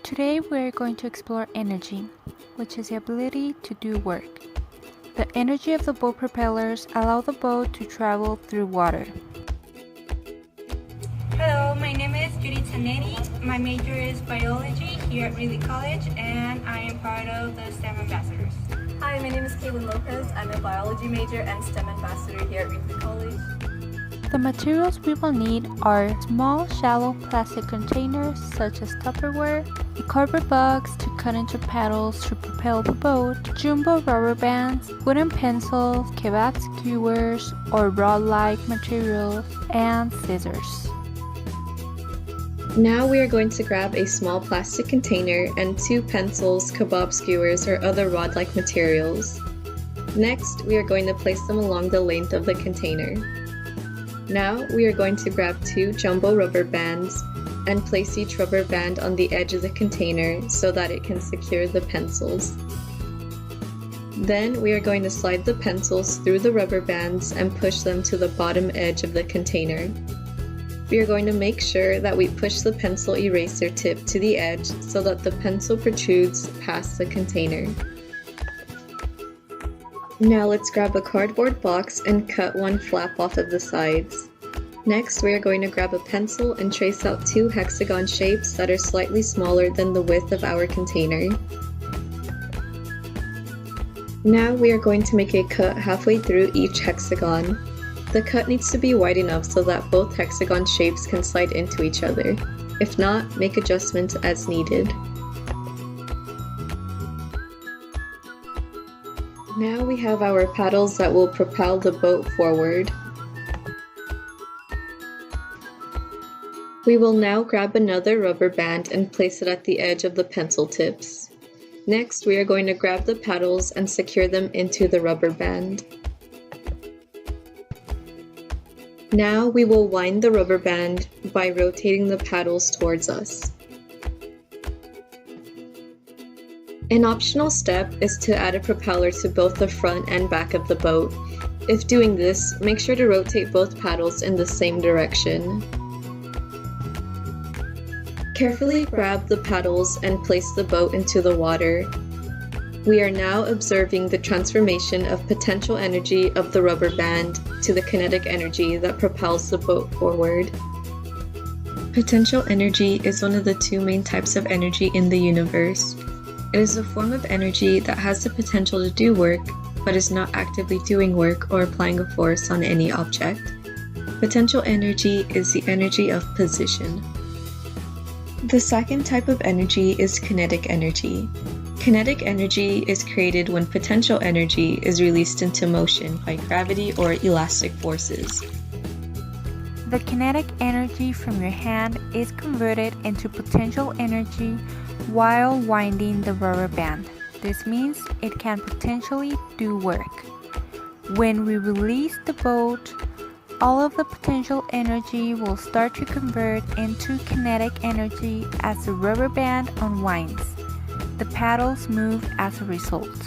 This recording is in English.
Today we are going to explore energy, which is the ability to do work. The energy of the boat propellers allow the boat to travel through water. Hello, my name is Yuritza. My major is biology here at Ridley College, and I am part of the STEM Ambassadors. Hi, my name is Kaylyn Lopez. I'm a biology major and STEM ambassador here at Ridley College. The materials we will need are small, shallow plastic containers such as Tupperware, a cardboard box to cut into paddles to propel the boat, jumbo rubber bands, wooden pencils, kebab skewers or rod-like materials, and scissors. Now we are going to grab a small plastic container and 2 pencils, kebab skewers, or other rod-like materials. Next, we are going to place them along the length of the container. Now we are going to grab 2 jumbo rubber bands and place each rubber band on the edge of the container so that it can secure the pencils. Then we are going to slide the pencils through the rubber bands and push them to the bottom edge of the container. We are going to make sure that we push the pencil eraser tip to the edge so that the pencil protrudes past the container. Now let's grab a cardboard box and cut one flap off of the sides. Next, we are going to grab a pencil and trace out 2 hexagon shapes that are slightly smaller than the width of our container. Now we are going to make a cut halfway through each hexagon. The cut needs to be wide enough so that both hexagon shapes can slide into each other. If not, make adjustments as needed. Now we have our paddles that will propel the boat forward. We will now grab another rubber band and place it at the edge of the pencil tips. Next, we are going to grab the paddles and secure them into the rubber band. Now we will wind the rubber band by rotating the paddles towards us. An optional step is to add a propeller to both the front and back of the boat. If doing this, make sure to rotate both paddles in the same direction. Carefully grab the paddles and place the boat into the water. We are now observing the transformation of potential energy of the rubber band to the kinetic energy that propels the boat forward. Potential energy is one of the 2 main types of energy in the universe. It is a form of energy that has the potential to do work, but is not actively doing work or applying a force on any object. Potential energy is the energy of position. The second type of energy is kinetic energy. Kinetic energy is created when potential energy is released into motion by gravity or elastic forces. The kinetic energy from your hand is converted into potential energy while winding the rubber band. This means it can potentially do work. When we release the boat, all of the potential energy will start to convert into kinetic energy as the rubber band unwinds. The paddles move as a result.